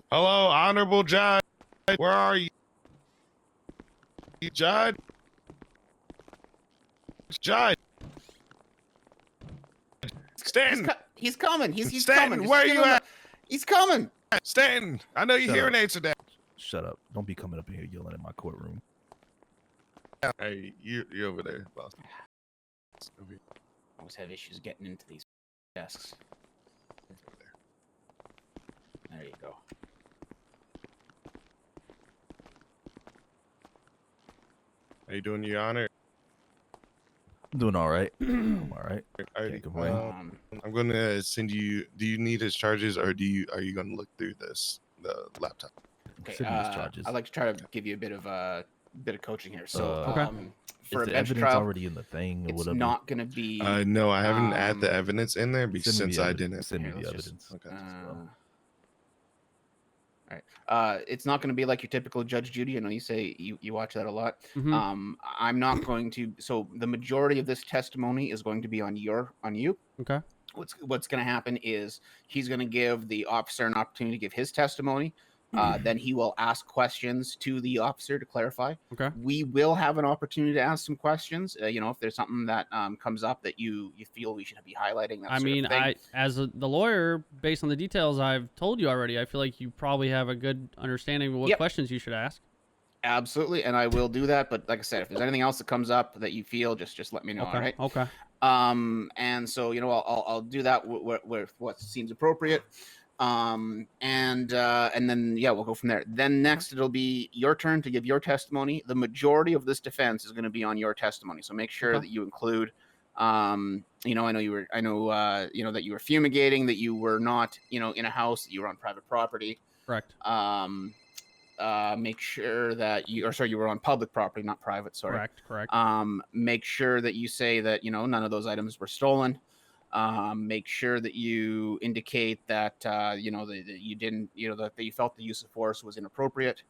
Hello, honorable judge. Where are you, judge? Judge. Stanton. He's coming. He's Stanton, coming. where are you at? He's coming. Stanton, I know your hearing aids are down. Shut up. Don't be coming up in here yelling in my courtroom. Hey, you over there, boss. I always have issues getting into these desks. There you go. How you doing, Your Honor? I'm doing all right. I'm all right. Can't complain. I'm gonna send you. Do you need his charges, or are you gonna look through the laptop? Okay. Send me his charges. I'd like to try to give you a bit of coaching here. So, okay. For Is a the bench evidence trial, already in the thing or it's whatever? not going to be. No, I haven't added the evidence in there since I didn't. Send me Here, the let's evidence. Okay. All right. It's not going to be like your typical Judge Judy. I know you say you watch that a lot. Mm-hmm. I'm not going to. So the majority of this testimony is going to be on you. Okay. What's going to happen is he's going to give the officer an opportunity to give his testimony. Then he will ask questions to the officer to clarify. Okay. We will have an opportunity to ask some questions. If there's something that comes up that you feel we should be highlighting. That I mean, the lawyer, based on the details I've told you already, I feel like you probably have a good understanding of what questions you should ask. Absolutely, and I will do that. But like I said, if there's anything else that comes up that you feel, just let me know. Okay. All right. Okay. And so I'll do that with what seems appropriate. And then we'll go from there. Then next it'll be your turn to give your testimony. The majority of this defense is going to be on your testimony, so make sure that you include I know that you were fumigating, that you were not in a house, that you were on private property. Correct. Make sure that you were on public property, not private. Sorry. Correct. Make sure that you say that none of those items were stolen. Make sure that you indicate that that you didn't, that you felt the use of force was inappropriate.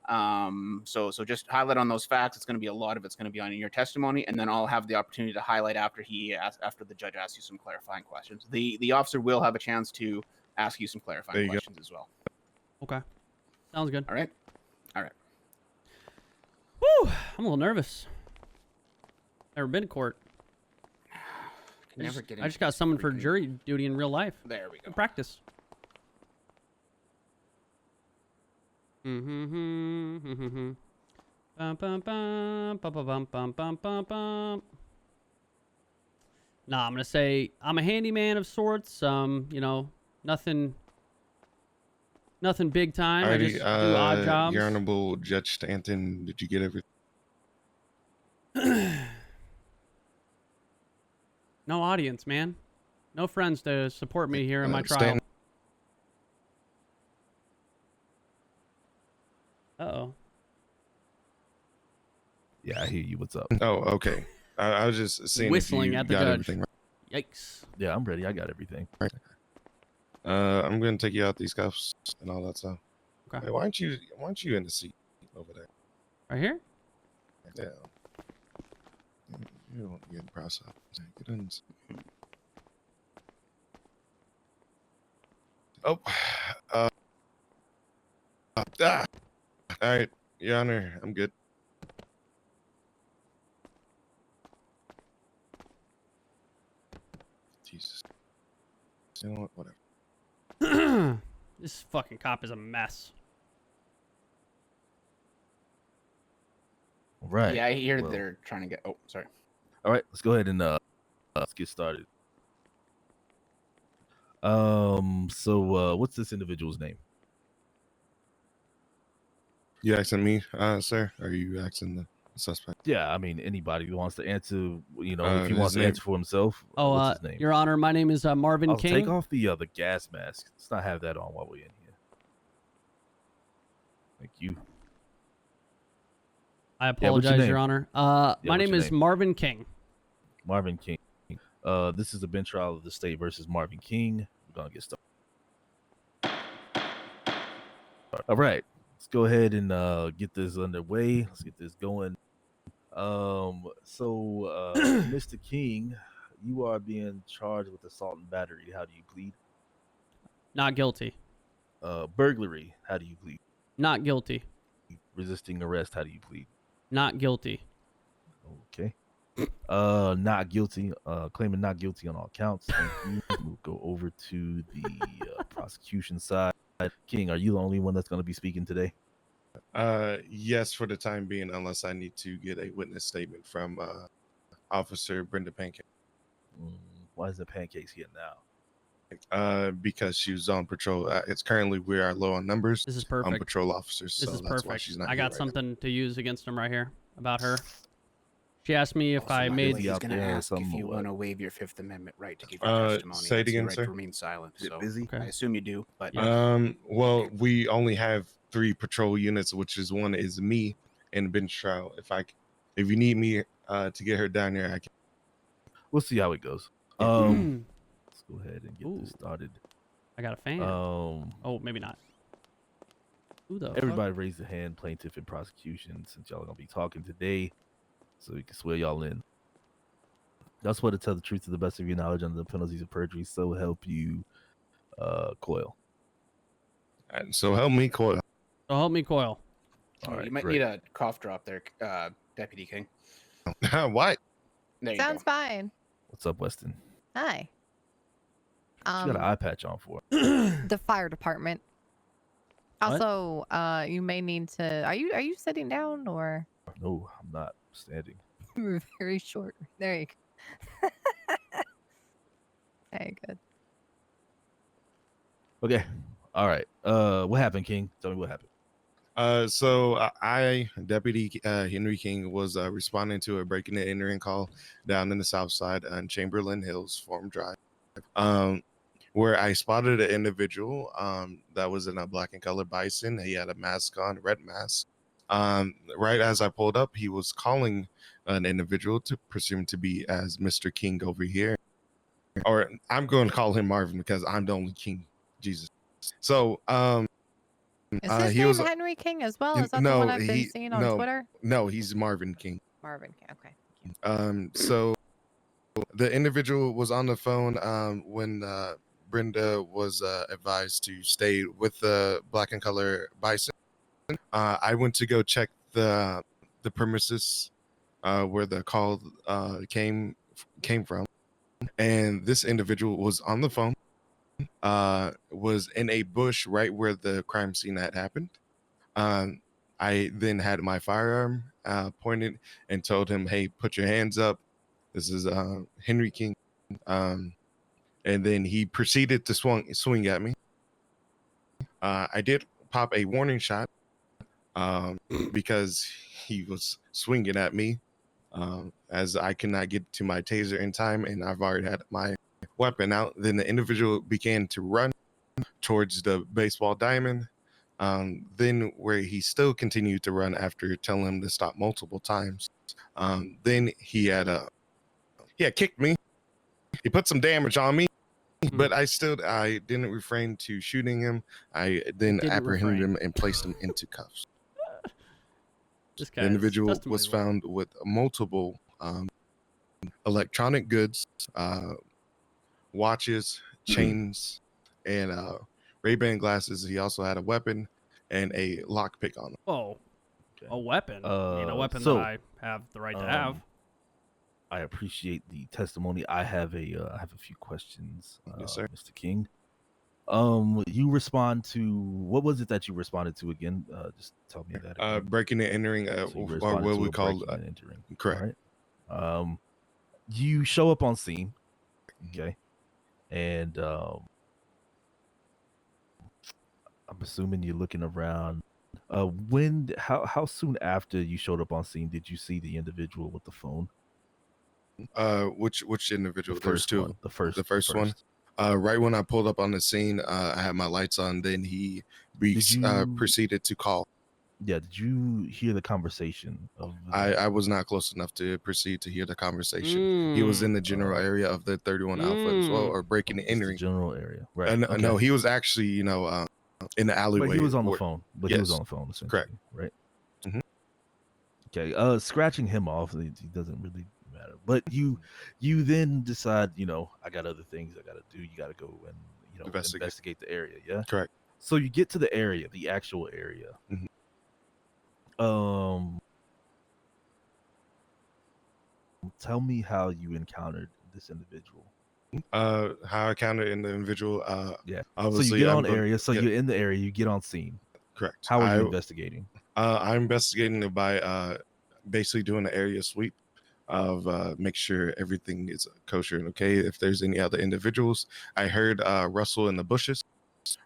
So just highlight on those facts. It's going to be a lot of it's going to be on in your testimony, and then I'll have the opportunity to highlight after the judge asks you some clarifying questions. The officer will have a chance to ask you some clarifying questions as well. Okay, sounds good. All right. Woo! I'm a little nervous. Never been to court. I just got summoned for jury duty in real life. There we go. Good practice. Bum, bum, bum, bum, bum, bum, bum, bum, bum. Nah, I'm gonna say I'm a handyman of sorts. Nothing big time. I just do odd jobs. Your Honorable Judge Stanton, did you get everything? No audience, man. No friends to support me here in my trial. Stanton. Uh-oh. Yeah, I hear you. What's up? Oh, okay. I was just seeing whistling if you at the got judge. everything right. Yikes. Yeah, I'm ready. I got everything. Right. I'm gonna take you out these cuffs and all that stuff. Okay. Hey, why aren't you in the seat over there? Right here? Yeah. You don't get press up. Get in. Oh. All right, Your Honor, I'm good. Jesus. You know what? Whatever. This fucking cop is a mess. All right. Yeah, I hear they're trying to get. Oh, sorry. All right, let's go ahead and let's get started. So what's this individual's name? You asking me, sir? Or are you asking the suspect? Yeah, I mean anybody who wants to answer. If he wants to name- answer for himself. What's his name? Your Honor, my name is Marvin King. Take off the gas mask. Let's not have that on while we're in here. Thank you. I apologize, Your Honor. My name is name? Marvin King. Marvin King. This is the bench trial of the state versus Marvin King. We're gonna get started. All right, let's go ahead and get this underway. Let's get this going. Mr. King, you are being charged with assault and battery. How do you plead? Not guilty. Burglary, how do you plead? Not guilty. Resisting arrest, how do you plead? Not guilty. Okay. Not guilty. Claiming not guilty on all counts. Thank you. We'll go over to the prosecution side. King, are you the only one that's going to be speaking today? Yes, for the time being, unless I need to get a witness statement from Officer Brenda Pancake. Why is the Pancakes here now? Because she was on patrol. It's currently we are low on numbers. This is On perfect. patrol officers, This so is that's why perfect. she's not I here got right now. something to use against him right here about her. She asked me if Also, I by the made. way, he's out going to there or ask if something you or want to what? waive your Fifth Amendment right to give your testimony. Say it That's again, your right sir. to remain silent. Is it So busy? Okay. I assume you do, but Well, we only have 3 patrol units, which is one is me and bench trial. If you need me to get her down there, I can. We'll see how it goes. Yeah. Let's go ahead and get Ooh. this started. I got a fan. Oh, maybe not. Who the fuck? Everybody raise a hand, plaintiff and prosecution, since y'all are gonna be talking today, so we can swear y'all in. Y'all swear to tell the truth to the best of your knowledge under the penalties of perjury, so help you, Coil. So help me, Coyle. So help me, Coil. All right, you might great. need a cough drop there, Deputy King. What? There you Sounds go. fine. What's up, Weston? Hi. What you got an eye patch on for? The fire department. What? Also, you may need to. Are you sitting down or? No, I'm not standing. You're very short. There you go. Okay, good. Okay. All right. What happened, King? Tell me what happened. I, Deputy Henry King, was responding to a breaking and entering call down in the South Side on Chamberlain Hills Farm Drive, where I spotted an individual that was in a black and color bison. He had a mask on, red mask. Right as I pulled up, he was calling an individual to presume to be as Mr. King over here, or I'm going to call him Marvin because I'm the only King. Jesus. So, Is his he name was Henry King as well? Is that the no, one I've been he seeing on no, Twitter? no, he's Marvin King. Marvin King. Okay. So the individual was on the phone when Brenda was advised to stay with the black and color bison. I went to go check the premises where the call came from, and this individual was on the phone. Was in a bush right where the crime scene had happened. I then had my firearm pointed and told him, "Hey, put your hands up. This is Henry King." And then he proceeded to swing at me. I did pop a warning shot because he was swinging at me, as I could not get to my taser in time, and I've already had my weapon out. Then the individual began to run towards the baseball diamond. Then where he still continued to run after telling him to stop multiple times. Then he had kicked me. He put some damage on me, but I didn't refrain to shooting him. I then Didn't apprehended refrain. him and placed him into cuffs. This The guy's individual testimony was is found with multiple electronic goods, watches, chains, and Ray-Ban glasses. He also had a weapon and a lockpick on him. Whoa. Okay. A weapon. I mean, a weapon so, that I have the right to have. I appreciate the testimony. I have a few questions, Yes, sir. Mr. King. You respond to what was it that you responded to again? Just tell me that. Again. Breaking and entering, So you or responded what to we a call breaking and entering. correct. All right. You show up on scene, okay, and I'm assuming you're looking around. How soon after you showed up on scene did you see the individual with the phone? Which individual? The There's first two. one. The first one. Right when I pulled up on the scene, I had my lights on. Then he proceeded to call. Yeah. Did you hear the conversation of? I was not close enough to proceed to hear the conversation. He was in the general area of the 31 Alpha as well, or breaking and just the entering. general area, right? No, okay. no, he was actually, in the alleyway. But he was on the phone. But he was Yes. on the phone, essentially. Correct. Right. Mhm. Okay. Scratching him off, he doesn't really matter. But you then decide, I got other things I got to do. You got to go and investigate the area. Yeah. Correct. So you get to the area, the actual area. Tell me how you encountered this individual. How I counted in the individual. Yeah. Obviously, so you get on I'm area. So yeah, you're in the area. You get on scene. correct. How are you investigating? I'm investigating it by basically doing an area sweep of make sure everything is kosher and okay. If there's any other individuals, I heard rustle in the bushes,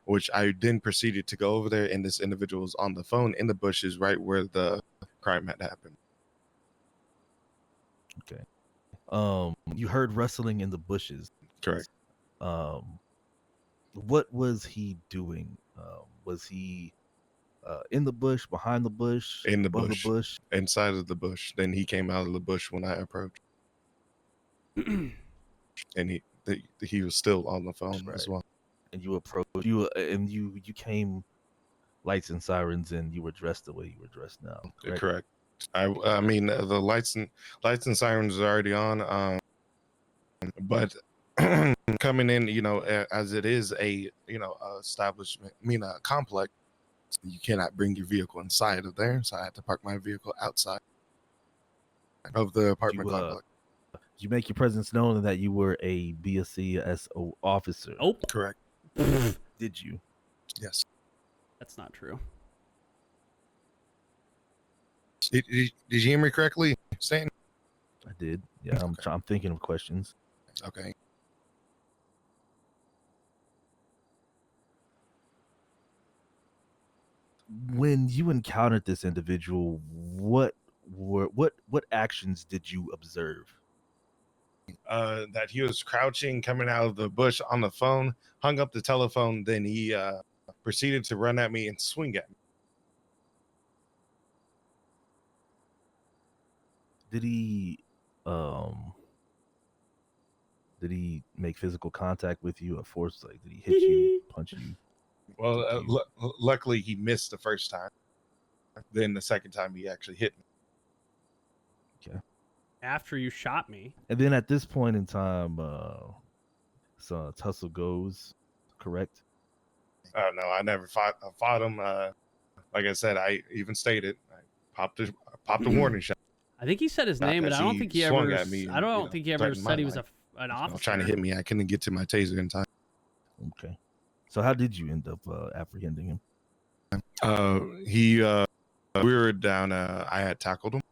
which I then proceeded to go over there, and this individual was on the phone in the bushes right where the crime had happened. Okay. You heard rustling in the bushes. Correct. What was he doing? Was he in the bush, behind the bush, In the above bush. the bush? Inside of the bush. Then he came out of the bush when I approached, and he was still on the phone as well. And you approached and you came lights and sirens, and you were dressed the way you were dressed now. Correct. I mean the lights and sirens are already on, but coming in, as it is a establishment, a complex, you cannot bring your vehicle inside of there, so I had to park my vehicle outside of the apartment complex. You make your presence known that you were a BSCSO officer. Oh, correct. Did you? Yes. That's not true. Did you hear me correctly, Stan? I did. Yeah, I'm thinking of questions. Okay. When you encountered this individual, what actions did you observe? That he was crouching, coming out of the bush on the phone, hung up the telephone, then he proceeded to run at me and swing at me. Did he make physical contact with you at force? Like, did he hit you, punch you? Well, luckily he missed the first time. Then the second time he actually hit me. Okay. After you shot me. And then at this point in time, so tussle goes, correct? Oh no, I never fought him. Like I said, I even stated I popped a warning shot. I think he said his name, but I don't think he swung ever. at me I don't think he ever threatened my said he was life. an officer. Trying to hit me. I couldn't get to my taser in time. Okay. So how did you end up apprehending him? We were down. I had tackled him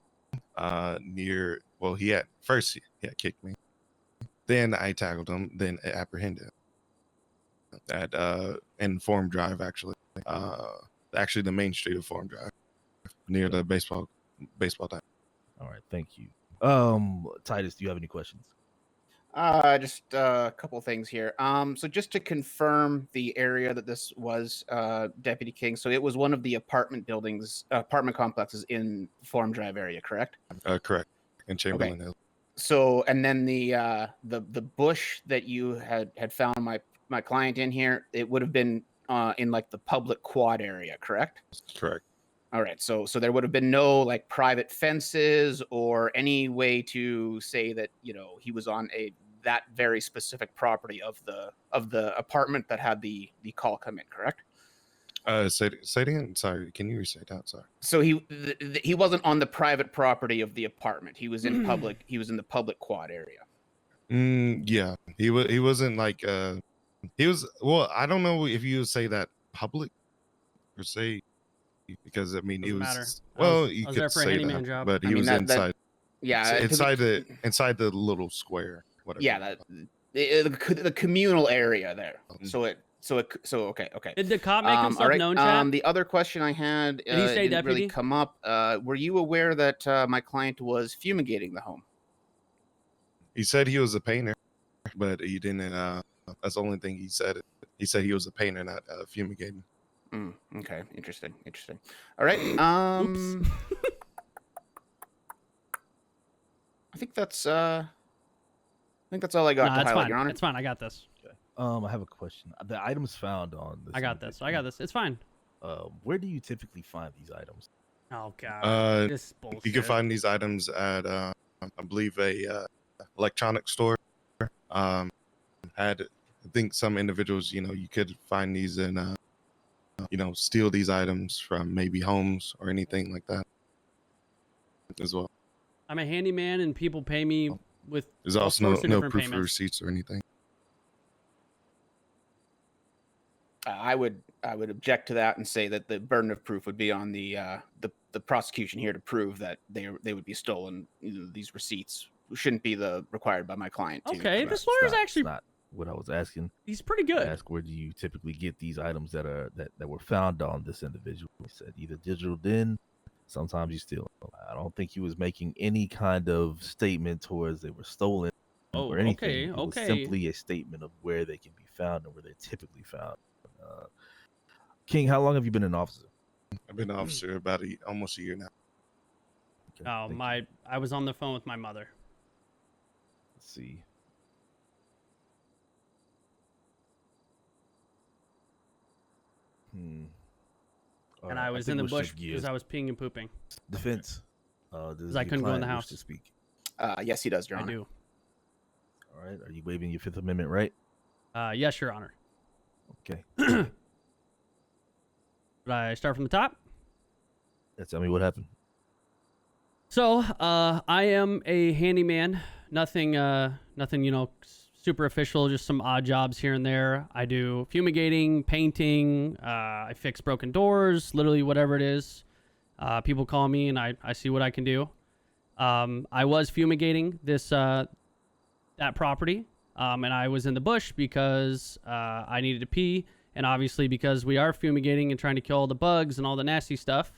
near. Well, he had kicked me. Then I tackled him. Then apprehended him at in Forum Drive, actually. Actually, the main street of Forum Drive, near the baseball diamond. All right, thank you. Titus, do you have any questions? Just a couple things here. So just to confirm the area that this was, Deputy King. So it was one of the apartment complexes in Forum Drive area, correct? Correct. In Chamberlain Hill. So, and then the bush that you had found my client in here, it would have been in like the public quad area, correct? Correct. All right. So there would have been no like private fences or any way to say that, he was on that very specific property of the apartment that had the call come in, correct? Say it again. Sorry, can you restate that? Sorry. So he wasn't on the private property of the apartment. He was in public. He was in the public quad area. Yeah. He wasn't like he was. Well, I don't know if you would say that public per se, because I mean Doesn't it was. matter. Well, I you was could there for a say handyman that, job. but he was inside. Yeah, inside the little square. Whatever. Yeah, the communal area there. Okay. Did the cop make himself known, chat? The other question I had Did he say didn't really deputy? come up. Were you aware that my client was fumigating the home? He said he was a painter, but he didn't. That's the only thing he said. He said he was a painter, not fumigating. Okay, interesting. All right. Oops. I think that's all I got to highlight, Your Honor. It's fine. I got this. Okay. I have a question. The items found on this. I got this. It's fine. Where do you typically find these items? Oh god. This is bullshit. You can find these items at I believe a electronic store. I think some individuals, you could find these in steal these items from maybe homes or anything like that as well. I'm a handyman, and people pay me with There's all also sorts of no different proof of payments. receipts or anything. I would object to that and say that the burden of proof would be on the prosecution here to prove that they would be stolen. These receipts shouldn't be required by my client. Okay, this It's lawyer's not- actually it's not what I was asking. he's pretty good. Ask where do you typically get these items that were found on this individual? He said either digital den, sometimes you steal. I don't think he was making any kind of statement towards they were stolen or anything. okay, It was okay. simply a statement of where they can be found and where they're typically found. King, how long have you been an officer? I've been an officer about almost a year now. Okay, Oh, thank you. I was on the phone with my mother. Let's see. And Alright, I was think in the we'll bush shift because gears. I was peeing and pooping. Defense. Does I your couldn't go in the client wish house. to speak? Yes, he does, Your I Honor. do. All right. Are you waiving your Fifth Amendment right? Yes, Your Honor. Okay. Should I start from the top? Yeah, tell me what happened. So, I am a handyman. Nothing, super official. Just some odd jobs here and there. I do fumigating, painting. I fix broken doors. Literally whatever it is. People call me, and I see what I can do. I was fumigating that property, and I was in the bush because I needed to pee, and obviously because we are fumigating and trying to kill all the bugs and all the nasty stuff.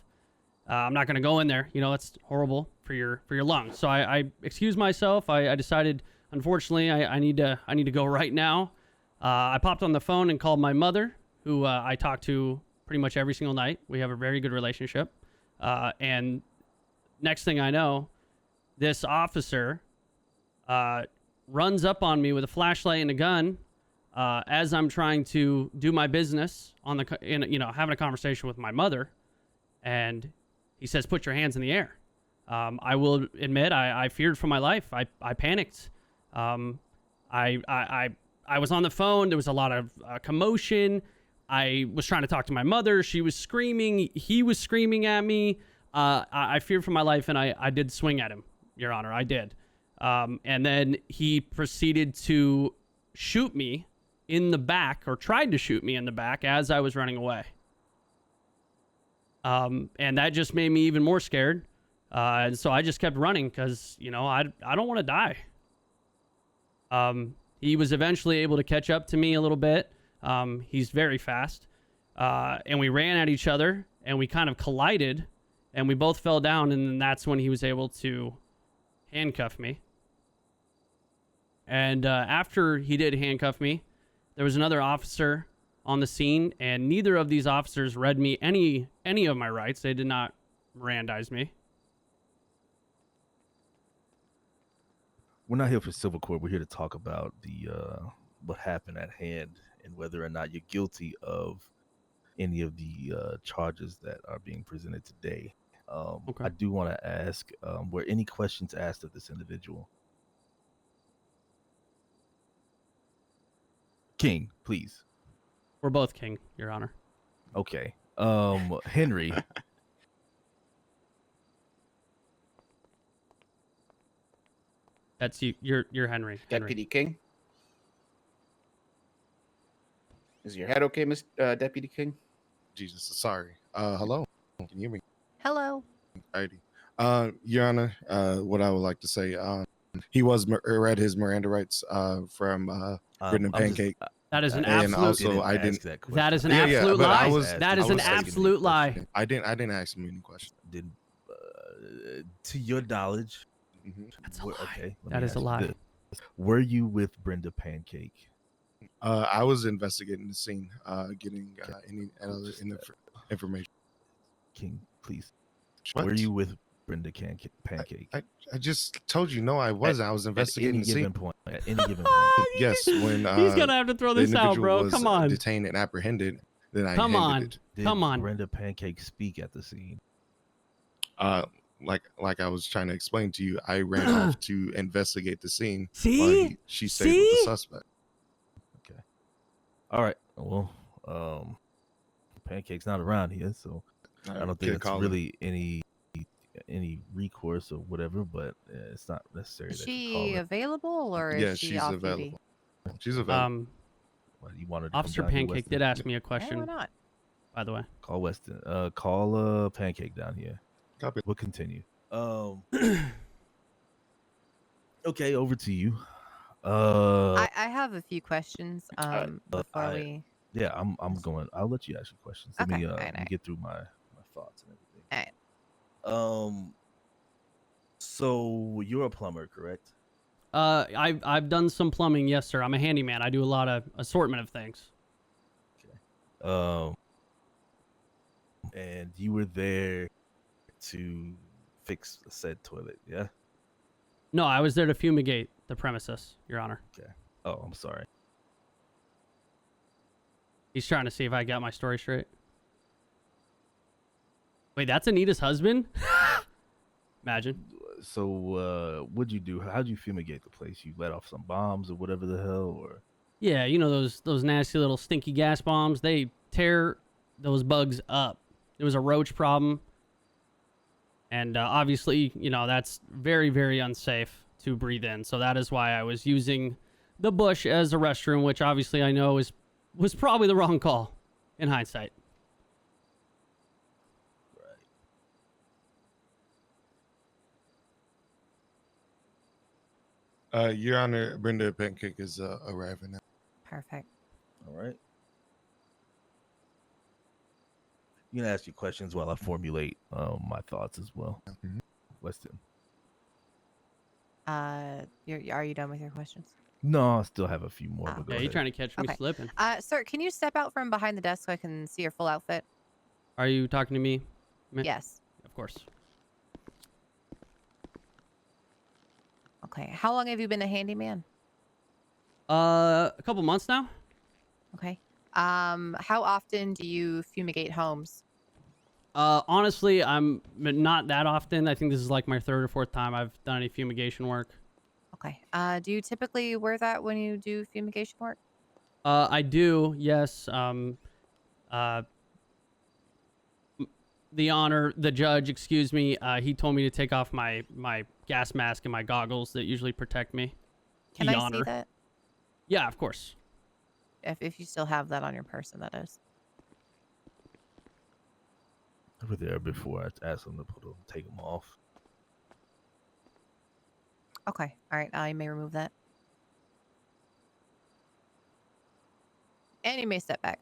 I'm not going to go in there. It's horrible for your lungs. So I excused myself. I decided, unfortunately, I need to go right now. I popped on the phone and called my mother, who I talk to pretty much every single night. We have a very good relationship. And next thing I know, this officer runs up on me with a flashlight and a gun as I'm trying to do my business having a conversation with my mother, and he says, "Put your hands in the air." I will admit I feared for my life. I panicked. I was on the phone. There was a lot of commotion. I was trying to talk to my mother. She was screaming. He was screaming at me. I feared for my life, and I did swing at him, Your Honor. I did. And then he proceeded to shoot me in the back, or tried to shoot me in the back as I was running away. And that just made me even more scared. And so I just kept running because, I don't want to die. He was eventually able to catch up to me a little bit. He's very fast. And we ran at each other, and we kind of collided, and we both fell down, and then that's when he was able to handcuff me. And after he did handcuff me, there was another officer on the scene, and neither of these officers read me any of my rights. They did not Mirandize me. We're not here for civil court. We're here to talk about the what happened at hand and whether or not you're guilty of any of the charges that are being presented today. Okay. I do want to ask, were any questions asked of this individual? King, please. We're both king, Your Honor. Okay. Henry. That's you. You're Henry. Deputy King. Is your head okay, Miss Deputy King? Jesus, sorry. Hello. Can you hear me? Hello. Alrighty. Your Honor, what I would like to say, he was read his Miranda rights from Brendan Pancake. That is an And absolute. also, I didn't. That is an Yeah, absolute but I lie. was- That I is an was asking absolute lie. I didn't ask him any questions. Did to your knowledge? That's a lie. Okay. let That me is a ask you lie. this. Were you with Brenda Pancake? I was investigating the scene, getting any other information. King, please. What? Were you with Brenda Pancake? I just told you, no, I wasn't. I was investigating the at any given scene. point. At any given point. Yes, when He's gonna have to throw the this out, individual bro. was Come on. detained and apprehended, then I Come handed on. it. Did Come on. Brenda Pancake speak at the scene? Like I was trying to explain to you, I ran off to investigate the scene. See? While she stayed with the suspect. Okay. All right. Well, Pancake's not around here, so I don't think Can't it's call her. really any recourse or whatever. But it's not necessary Is that you she call her. available or Yeah, is she she's off available. duty? She's available. What, you want her to Officer come down here, Pancake Weston? did ask me a Yeah, why question, not? by the way. Call Weston. Call Pancake down here. Copy. We'll continue. Okay, over to you. I have a few questions before we. Yeah, I'm going. I'll let you ask your questions. Let Okay, me alright, let me get through my thoughts and everything. Alright. So you're a plumber, correct? I've done some plumbing, yes, sir. I'm a handyman. I do a lot of assortment of things. And you were there to fix a said toilet, yeah? No, I was there to fumigate the premises, Your Honor. Okay. Oh, I'm sorry. He's trying to see if I got my story straight. Wait, that's Anita's husband? Imagine. So, what'd you do? How'd you fumigate the place? You let off some bombs or whatever the hell, or? Yeah, you know those nasty little stinky gas bombs. They tear those bugs up. It was a roach problem, and obviously, you know that's very, very unsafe to breathe in. So that is why I was using the bush as a restroom, which obviously I know was probably the wrong call in hindsight. Your Honor, Brenda Pancake is arriving now. Perfect. All right. You can ask your questions while I formulate my thoughts as well. Mhm. Weston. Are you done with your questions? No, I still have a few more. Oh. But go Yeah, you ahead. trying to catch me Okay. slipping? Sir, can you step out from behind the desk so I can see your full outfit? Are you talking to me? Yes. Of course. Okay. How long have you been a handyman? A couple months now. Okay. How often do you fumigate homes? Honestly, I'm not that often. I think this is like my third or fourth time I've done any fumigation work. Okay. Do you typically wear that when you do fumigation work? I do, yes. The judge, excuse me, he told me to take off my gas mask and my goggles that usually protect me. Can I see that? Yeah, of course. If you still have that on your person, that is. I was there before I asked them to take them off. Okay. All right. I may remove that. And you may step back.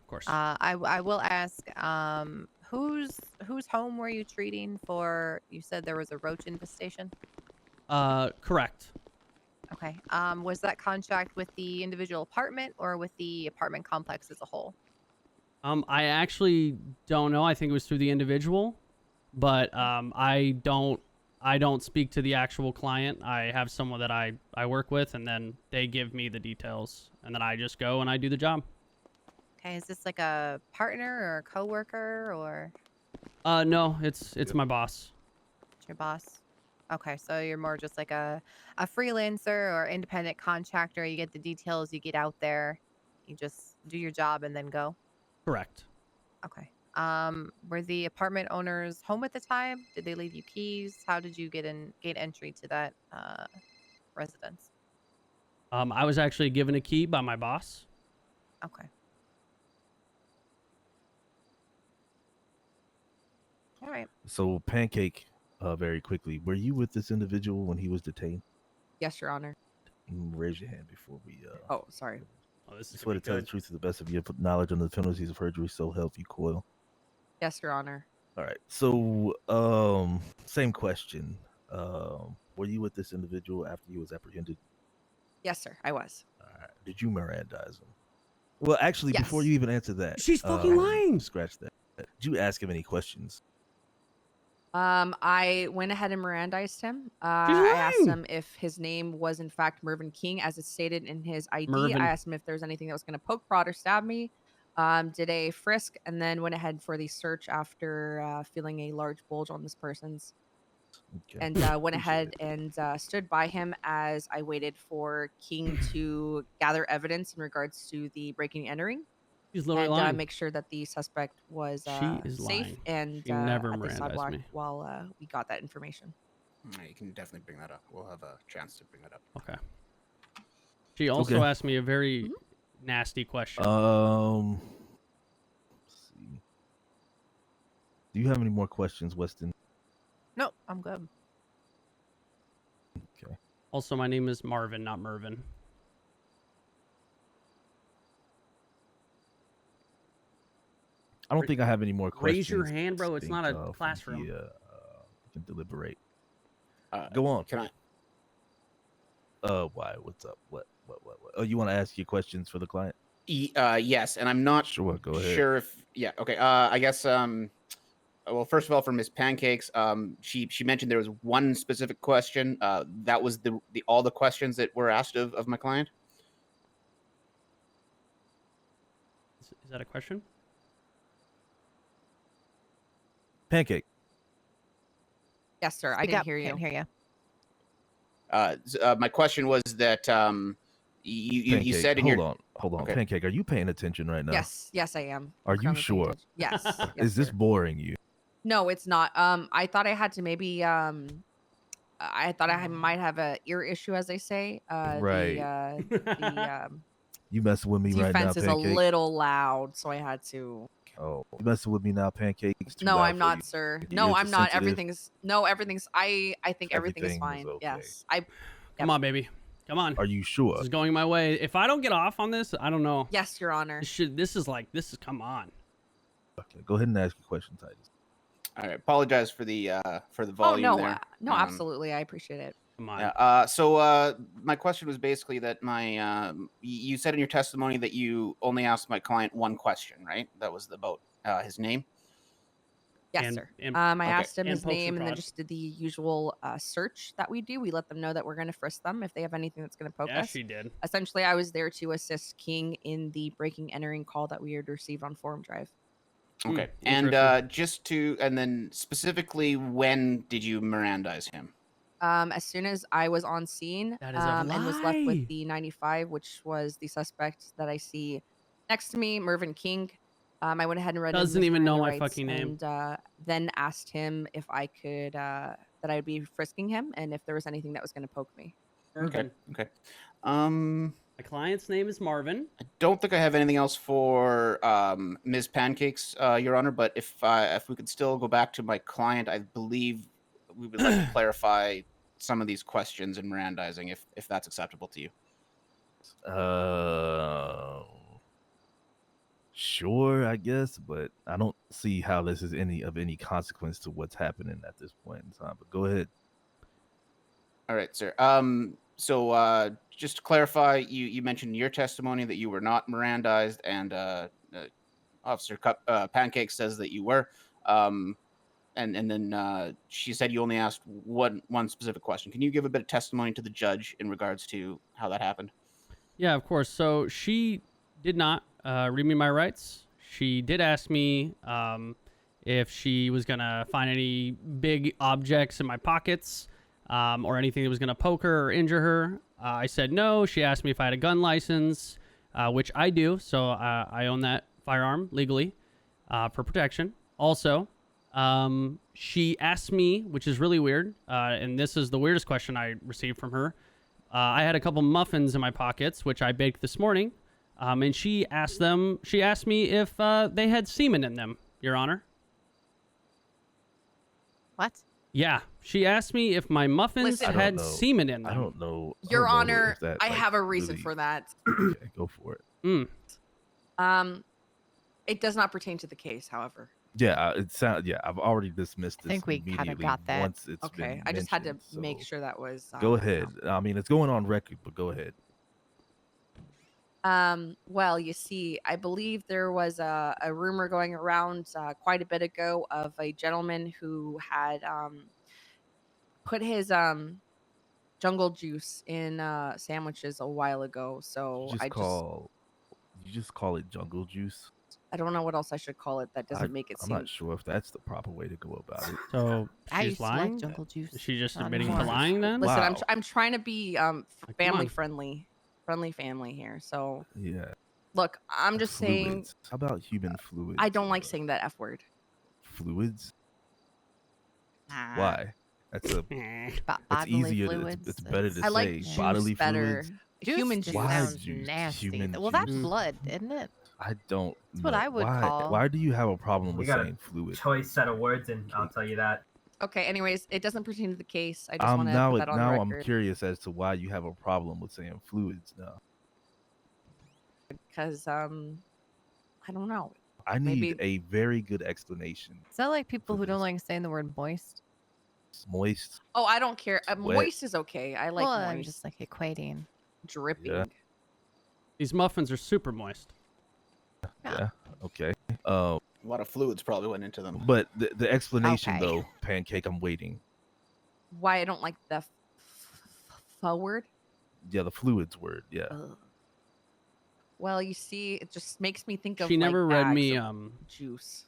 Of course. I will ask, whose home were you treating for? You said there was a roach infestation. Correct. Okay. Was that contract with the individual apartment or with the apartment complex as a whole? I actually don't know. I think it was through the individual, but I don't speak to the actual client. I have someone that I work with, and then they give me the details, and then I just go and I do the job. Okay. Is this like a partner or a coworker or No, it's my boss. it's your boss? Okay, so you're more just like a freelancer or independent contractor. You get the details, you get out there, you just do your job and then go. Correct. Okay. Were the apartment owners home at the time? Did they leave you keys? How did you get entry to that residence? I was actually given a key by my boss. Okay. All right. So, Pancake, very quickly, were you with this individual when he was detained? Yes, Your Honor. Raise your hand before we. Oh, sorry. Oh, this I is swear to tell the truth to the best of your knowledge on the penalties of perjury, so help you, Coyle. Yes, Your Honor. All right. So, same question. Were you with this individual after he was apprehended? Yes, sir. I was. All right. Did you Mirandize him? Well, actually, before Yes. you even answer that, She's fucking lying. Scratch that. Did you ask him any questions? I went ahead and Mirandized him. She's I asked lying. him if his name was in fact Mervin King, as it's stated in his ID. Mervin. I asked him if there was anything that was going to poke, prod, or stab me. Did a frisk, and then went ahead for the search after feeling a large bulge on this person's Okay. and went Appreciate ahead and stood by him as I waited for King to gather evidence in regards to the breaking and entering, She's literally and lying. make sure that the suspect was She is safe lying. and She never at the Mirandized sidewalk me. while we got that information. You can definitely bring that up. We'll have a chance to bring that up. Okay. She also Okay. asked me a very nasty question. Let's see. Do you have any more questions, Weston? No, I'm good. Okay. Also, my name is Marvin, not Mervin. I don't think I have any more questions. Raise your hand, bro. It's not a from classroom. here. We can deliberate. Uh, Go on. Can I? Why? What's up? What? Oh, you want to ask your questions for the client? Yes, and I'm not Sure. Go ahead. sure if okay. I guess well, first of all, for Miss Pancakes, she mentioned there was one specific question. That was the all the questions that were asked of my client. Is that a question? Pancake. Yes, sir. I Speak didn't up, hear you. Can't hear you. My question was that you Pancake, said in hold your on. Okay. Pancake, are you paying attention right now? Yes, I am. Are I'm you currently paying sure? attention. Yes. Yes, Is this sir. boring you? No, it's not. I thought I had to maybe I thought I might have a ear issue, as they say. Right. The You messing with me right now, defense is a Pancake? little loud, so I had to. Oh, you messing with me now, Pancake? It's too No, loud I'm for not, you. sir. Your No, ears I'm are not. sensitive? Everything's. I think everything is Everything is fine. okay. Yes. Come on, baby. Come on. Are you sure? This is going my way. If I don't get off on this, I don't know. Yes, Your Honor. This is come on. Okay, go ahead and ask your question, Titus. All right, apologize for the Oh volume no, there. no, absolutely. I appreciate it. Come on. Yeah. So my question was basically that you said in your testimony that you only asked my client one question, right? That was about his name. Yes, And- sir. and- I okay. asked him And his pokes and name, and then prods. just did the usual search that we do. We let them know that we're going to frisk them if they have anything that's going to poke Yeah, us. she did. Essentially, I was there to assist King in the breaking entering call that we had received on Forum Drive. Okay. Interesting. And then specifically, when did you Mirandize him? As soon as I was on scene That is a and was left with lie. the 95, which was the suspect that I see next to me, Marvin King. I went ahead and read Doesn't his even know Miranda my rights fucking name. and then asked him if I could that I'd be frisking him and if there was anything that was going to poke me. Marvin. Okay. My client's name is Marvin. I don't think I have anything else for Ms. Pancakes, Your Honor. But if we could still go back to my client, I believe we would like to clarify some of these questions in Mirandizing, if that's acceptable to you. Sure, I guess, but I don't see how this is any consequence to what's happening at this point in time. But go ahead. All right, sir. So just to clarify, you mentioned in your testimony that you were not Mirandized, and Officer Pancake says that you were. And then she said you only asked one specific question. Can you give a bit of testimony to the judge in regards to how that happened? Yeah, of course. So she did not read me my rights. She did ask me if she was going to find any big objects in my pockets or anything that was going to poke her or injure her. I said no. She asked me if I had a gun license, which I do. So I own that firearm legally for protection. Also, she asked me, which is really weird, and this is the weirdest question I received from her. I had a couple muffins in my pockets, which I baked this morning, and she asked me if they had semen in them, Your Honor. What? Yeah, she asked me if my muffins Listen. had semen in them. I don't know. Your I don't know Honor, if that, I like, have a reason really- for that. Okay, go for it. It does not pertain to the case, however. Yeah, it sounds. Yeah, I've already dismissed this. I think we kinda immediately got that. Once it's Okay, been I just had to mentioned, make so sure that was. Go ahead. I mean, it's going on record, but go ahead. Well, you see, I believe there was a rumor going around quite a bit ago of a gentleman who had put his jungle juice in sandwiches a while ago. So You just call it jungle juice. I don't know what else I should call it that doesn't make it I'm seem. not sure if that's the proper way to go about it. So I she's used to like lying. jungle juice. Is she just Not admitting to anymore. lying then? Listen, Wow. I'm trying to be come family on. friendly family here. So Yeah. look, I'm just saying Fluids. How about human fluids? I don't like saying that F word. Fluids. Ah. Why? That's a. It's Bodily easier. fluids. It's better to I like say juice bodily better. fluids. Juice Human just juice. Why sounds juice? nasty. Human Well, that's juice? blood, isn't it? I don't That's know. what I would why, call- Why do you have a problem We with got a saying fluid? Choice set of words, and I'll tell you that. Okay. Anyways, it doesn't pertain to the case. I just want to Now, put that on the now I'm record curious as to why you have a problem with saying fluids now. because I don't know. I need Maybe- a very good explanation. Is that like people For who don't this. like saying the word moist? It's moist. Oh, I don't care. Wet. Moist is okay. I like well, I'm moist. just like equating. Dripping. These muffins are super moist. Yeah. Okay. A lot of fluids probably went into them. But the explanation Okay. though, Pancake, I'm waiting. Why I don't like the word? Yeah, the fluids word. Yeah. Ugh. Well, you see, it just makes me think of She never like, read bags me of juice.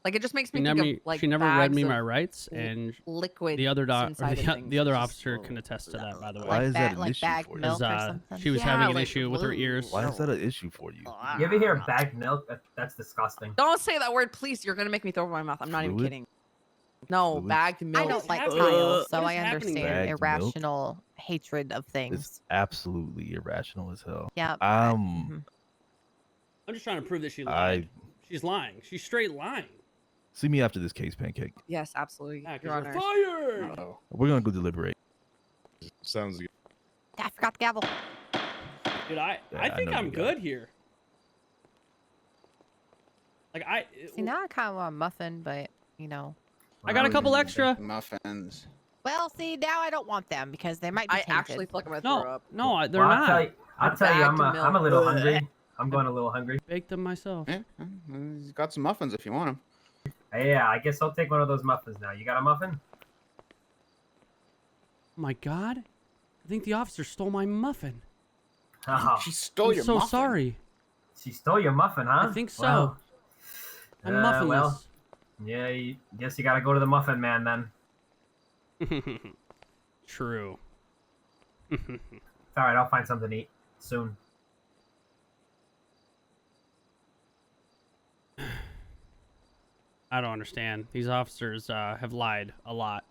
Like it just makes she me never think of like she never read me bags my of rights, l- and liquid. the other inside of things. the other It's just, officer oh, can attest to that. By the way, Why is that an like issue bagged for you? milk or Because, something? she was Yeah, having an like, issue with her ears. Why is that an issue for you? You ever hear of bagged milk? That's disgusting. Don't say that word, please. You're gonna make me throw up my mouth. I'm not even Fluid? kidding. No, Fluids? bagged milk. I don't like happening? tiles, so What I is happening understand there? Bagged milk? irrational hatred of It's things. absolutely irrational as hell. Yeah. Um, I'm just trying to prove that she I lied. She's lying. She's straight lying. see me after this case, Pancake. Yes, absolutely, Yeah, 'cause Your Honor. you're fired. Uh-oh. We're gonna go deliberate. Sounds good. I forgot the gavel. Dude, Yeah, I I think know I'm you got good here. Like See, now I kind of want a muffin, but you know. I got a couple extra. Muffins. Well, see, now I don't want them because they might be I tainted. actually feel like I'm gonna No, throw up. no, they're Well, not. I'll tell you, bagged I'm a little milk. hungry. I'm going a little hungry. Baked them myself. Yeah, he's got some muffins if you want them. Yeah, I guess I'll take one of those muffins now. You got a muffin? Oh my god, I think the officer stole my muffin. Oh, She stole I'm your so muffin. sorry. she stole your muffin, huh? I think so. Well, I'm muffinless. well, yeah, guess you gotta go to the muffin man then. True. It's all right, I'll find something to eat soon. I don't understand. These officers have lied a lot.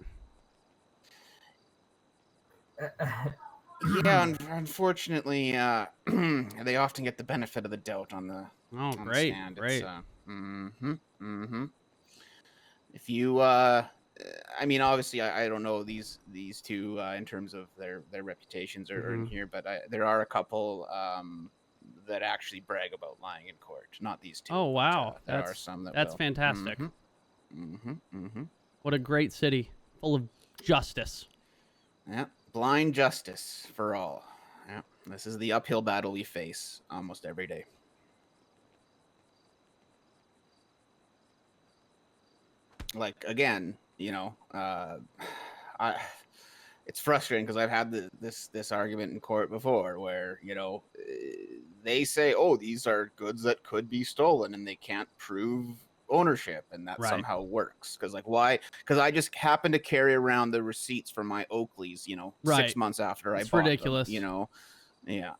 Yeah, unfortunately, they often get the benefit of the doubt on the Oh, on the great, stand. great. If you, I mean, obviously, I don't know these two in terms of their reputations are in here, but there are a couple that actually brag about lying in court. Not these two. Oh, but, wow. there are That's- some that That's will. fantastic. Mm-hmm. What a great city, full of justice. Yeah, blind justice for all. Yeah, this is the uphill battle we face almost every day. Like again, you know, it's frustrating because I've had this argument in court before, where you know they say, "Oh, these are goods that could be stolen," and they can't prove ownership, and that Right. somehow works. Because like, why? Because I just happen to carry around the receipts for my Oakleys, you know, Right. 6 months after I It's bought them, ridiculous. you know. Yeah.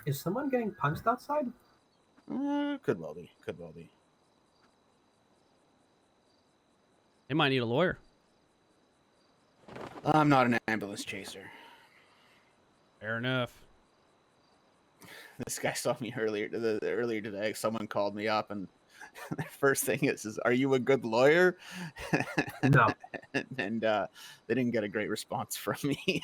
Is someone getting punched outside? Could well be. They might need a lawyer. I'm not an ambulance chaser. Fair enough. This guy saw me earlier today. Someone called me up, and the first thing is, "Are you a good lawyer?" No. and they didn't get a great response from me.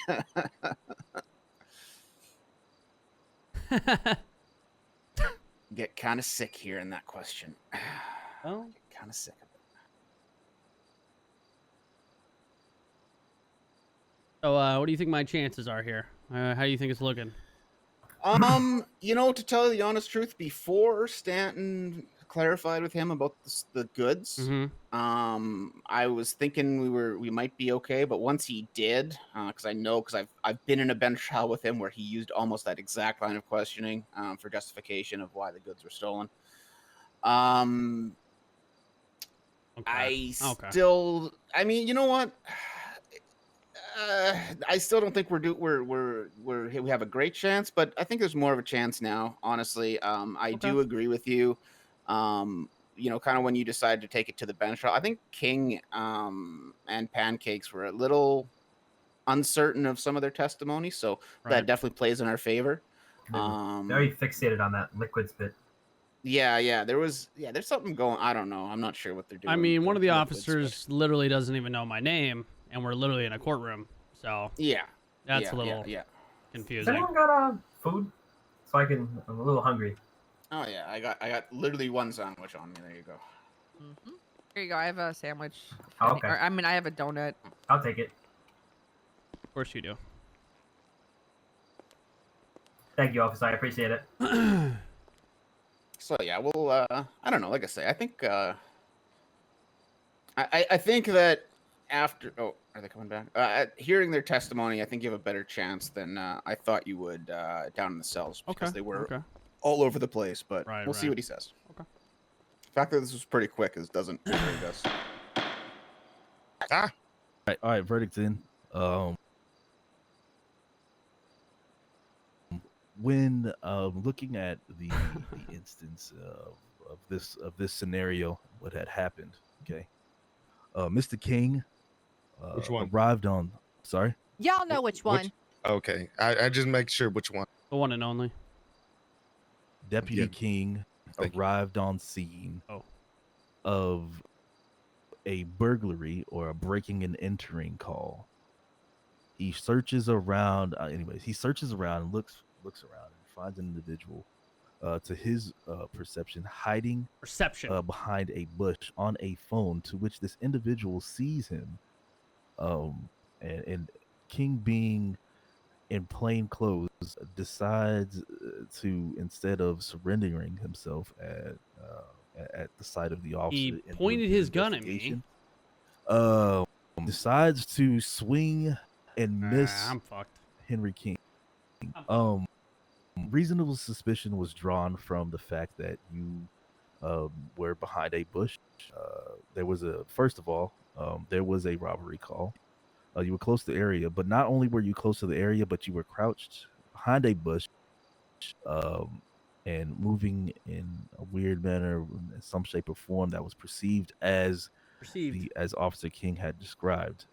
Get kind of sick hearing that question. Well, Kind of sick of it. so what do you think my chances are here? How do you think it's looking? You know, to tell you the honest truth, before Stanton clarified with him about the goods. I was thinking we might be okay, but once he did, because I've been in a bench trial with him where he used almost that exact line of questioning for justification of why the goods were stolen. I still, I mean, you know what? I still don't think we have a great chance, but I think there's more of a chance now. Honestly, I do agree with you. You know, kind of when you decided to take it to the bench trial, I think King and Pancakes were a little uncertain of some of their testimony, so that definitely plays in our favor. Very fixated on that liquids bit. Yeah, there's something going. I don't know. I'm not sure what they're doing. I mean, one of the officers literally doesn't even know my name, and we're literally in a courtroom. So that's a little confusing. Has anyone got food? So I'm a little hungry. Oh yeah, I got literally one sandwich on me. There you go. Here you go. I have a sandwich. Oh, okay. I mean, I have a donut. I'll take it. Of course you do. Thank you, officer. I appreciate it. So yeah, well, I don't know. Like I say, I think I think that after are they coming back? Hearing their testimony, I think you have a better chance than I thought you would down in the cells because they were all over the place. But we'll see what he says. Okay. The fact that this was pretty quick doesn't worry us. All right, verdict's in. When looking at the instance of this scenario, what had happened, okay, Mr. King which one arrived on? Sorry, y'all know which one. Okay, I just make sure which one. The one and only. Deputy King arrived on scene of a burglary or a breaking and entering call. He searches around. He searches around and looks around and finds an individual, to his perception, hiding behind a bush on a phone, to which this individual sees him. And King, being in plain clothes, decides to, instead of surrendering himself at the sight of the officer, he pointed his gun at me. Decides to swing and miss I'm fucked. Henry King. Reasonable suspicion was drawn from the fact that you were behind a bush. There was a robbery call. You were close to the area, but not only were you close to the area, but you were crouched behind a bush, and moving in a weird manner, in some shape or form that was perceived as Officer King had described.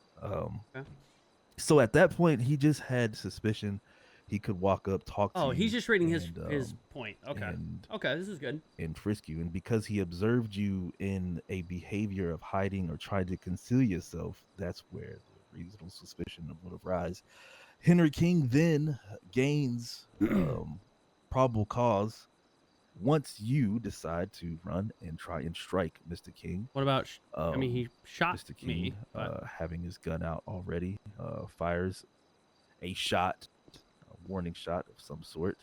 So at that point, he just had suspicion. He could walk up, talk to you. Oh, he's just reading his point. Okay. Okay, this is good. And frisk you. And because he observed you in a behavior of hiding or trying to conceal yourself, that's where the reasonable suspicion would arise. Henry King then gains probable cause once you decide to run and try and strike Mr. King. What about, he shot Mr. King, having his gun out already, fires a shot, a warning shot of some sort,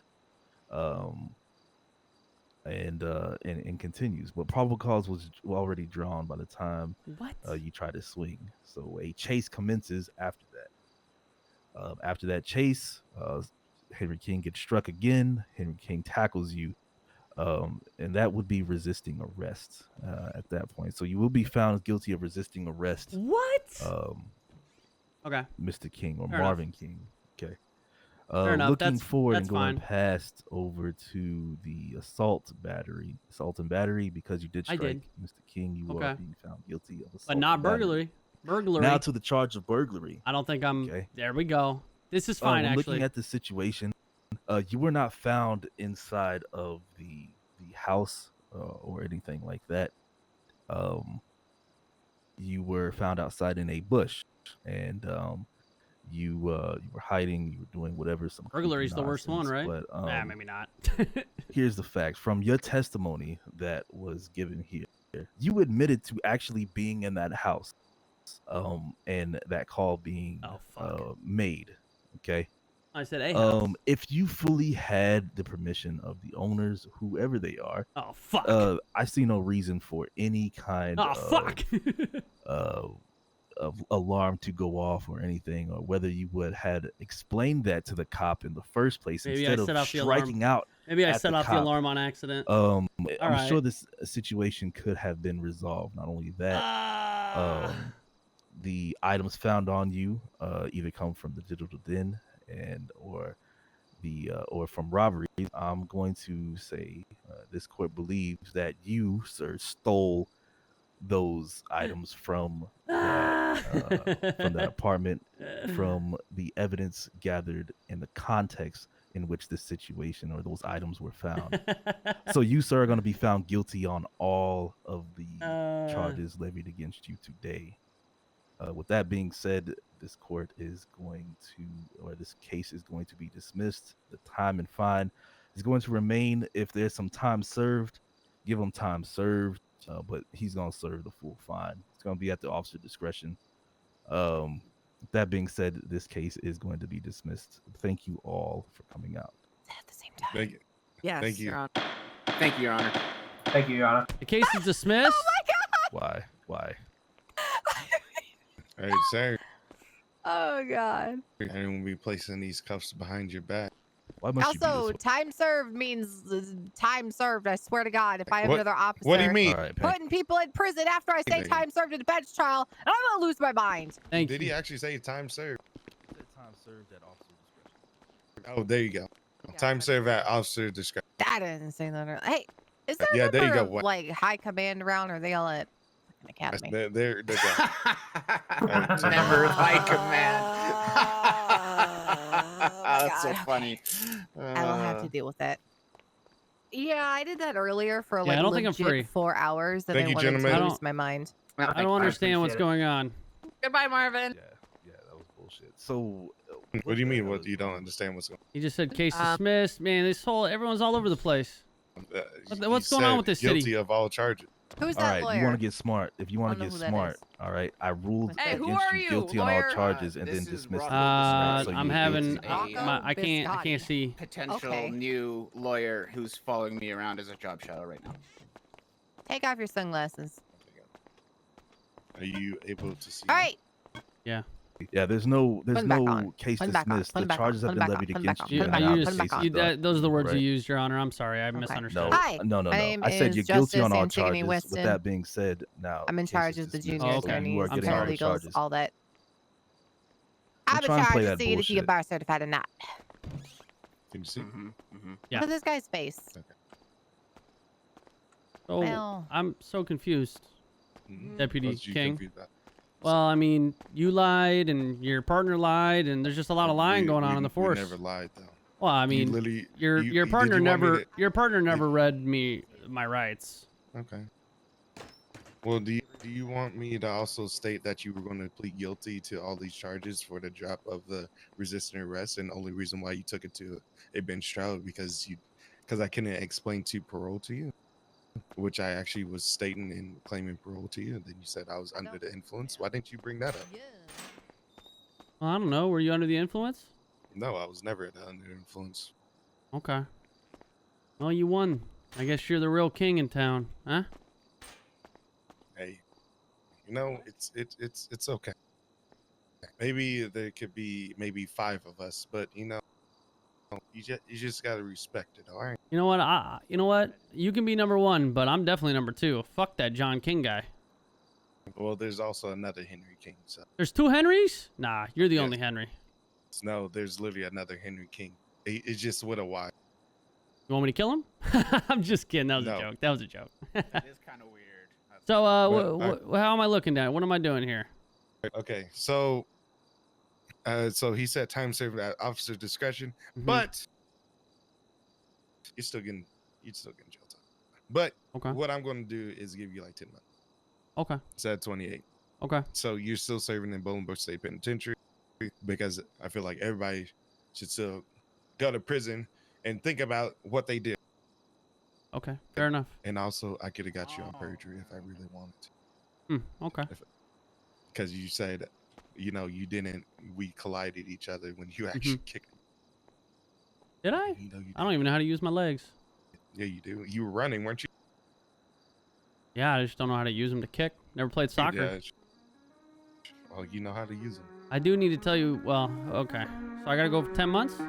and continues. But probable cause was already drawn by the time you try to swing. So a chase commences after that. After that chase, Henry King gets struck again. Henry King tackles you. And that would be resisting arrest at that point. So you will be found guilty of resisting arrest. What? Okay. Mr. King or Fair Marvin enough. King. Okay. Looking forward and fine. going past over to the assault and battery, because you did strike Mr. King. You are being found guilty of assault, but not burglary. Now to the charge of burglary. I don't think I'm. Okay. There we go. This is fine. Actually, looking at the situation, you were not found inside of the house or anything like that. You were found outside in a bush, and you were hiding. You were doing whatever. Some burglary is the worst one, right? But maybe not. Here's the fact from your testimony that was given here. You admitted to actually being in that house, and that call being made. Okay. I said a house. If you fully had the permission of the owners, whoever they are, Oh fuck. I see no reason for any kind Oh fuck. of alarm to go off or anything, or whether you would had explained that to the cop in the first place Maybe I instead set of off the alarm. striking out. Maybe I at set the off the cop. alarm on accident. I'm right. sure this situation could have been resolved. Not only that, the items found on you either come from the digital den or from robbery. I'm going to say this court believes that you, sir, stole those items from that apartment, from the evidence gathered in the context in which this situation or those items were found. So you, sir, are going to be found guilty on all of the charges levied against you today. With that being said, this case is going to be dismissed. The time and fine is going to remain. If there's some time served, give him time served. But he's going to serve the full fine. It's going to be at the officer discretion. That being said, this case is going to be dismissed. Thank you all for coming out. At the same time. Thank you. Yes, Thank you. Your Honor. Thank you, Your Honor. Thank you, Your Honor. The case is dismissed. Why? All right, sir. Oh god. I won't be placing these cuffs behind your back. Why must you be Also, this way? time served means time served. I swear to God, if I have What- another officer What do you mean? All right, Peg. putting people in prison after I say Thank you. time served in a bench trial, I'm gonna lose my mind. Thank Did you. he actually say time served? Time served at officer discretion. Oh, there you go. Yeah, Time that's served right. at officer discretion. That didn't say that. Hey, is there a Yeah, there you member go. of, like high command around, or are they all at fucking academy? They're Member of High Command. That's so God. funny. I will have to deal with that. Yeah, I did that earlier for Yeah, like I don't think I'm legit free. 4 hours, and Thank I you, wanted gentlemen. to lose my mind. I don't understand what's appreciate it. going on. Goodbye, Marvin. Yeah, that was bullshit. So, What do you the mean? hell What is you going don't on? understand what's going He just said case Um, dismissed. Man, everyone's all over the place. on? What's You going on said with this guilty city? of all charges. Who's All that right, lawyer? you want to get smart. If you want I to don't get know who that smart, is. all right. I ruled Hey, who against are you you, guilty on lawyer? all charges and This then is dismissed. Rocco So I'm you're having guilty. Rocco I can't Biscotti. see. Potential Okay. new lawyer who's following me around as a job shadow right now. Take off your sunglasses. Are you able to see? All right. Yeah, there's no them back on. case Put 'em back on. dismissed. Put 'em The back on. charges Put have 'em been back on. levied Put 'em against back you. on. and Put 'em now back the on. Put 'em case back is on. done. Those are the words you Right. used, Your Honor. I'm sorry, I Okay. misunderstood. No, Hi. no. My name I said is you're guilty on all Justice Antigone charges. With Weston. that being said, now I'm in the case charge is of the dismissed, junior Oh, so okay. you are attorneys, getting all the paralegals, charges. all that. Don't I'm in try and charge play of that seeing if you get bullshit. bar certified or not. Can you see? Yeah. Look at this guy's face. Oh, Well- I'm so confused. Mhm. Deputy What's you King. confused about? Well, I mean, you lied and your partner lied, and there's just a lot of lying going on in the force. We never lied though. Well, I You mean, literally, your did partner you want me never to- your partner never read me my rights. Okay. Well, do you want me to also state that you were going to plead guilty to all these charges for the drop of the resisting arrest, and the only reason why you took it to a bench trial because I couldn't explain to parole to you, which I actually was stating and claiming parole to you, and then you said I was under the influence. Why didn't you bring that up? Well, I don't know. Were you under the influence? No, I was never under influence. Okay. Well, you won. I guess you're the real king in town, huh? Hey, it's okay. Maybe there could be maybe 5 of us, but you just gotta respect it. All right. You know what? You know what? You can be number 1, but I'm definitely number 2. Fuck that John King guy. Well, there's also another Henry King. So There's 2 Henrys? Nah, you're the Yes. only Henry. no, there's literally another Henry King. It's just with a Y. You want me to kill him? I'm just kidding. That was No. a joke. That was a joke. That is kind of weird. So, But, how am I looking at? What am I doing here? Okay, so he said time served at officer discretion, Mhm. but you're still getting jail time. But Okay. what I'm going to do is give you like 10 months. Okay. It's at 28. Okay. So you're still serving in Bolingbrook State Penitentiary because I feel like everybody should still go to prison and think about what they did. Okay. Fair enough. And also, I could have got you on perjury if I really wanted to. Okay. Because you said, you didn't, we collided each other when you actually kicked me. Did I? You know you I don't even know how to use my legs. Yeah, you do. You were running, weren't you? Yeah, I just don't know how to use them to kick. Never played soccer. Yeah. Oh, you know how to use them. I do need to tell you. Well, okay. So I gotta go for 10 months. 10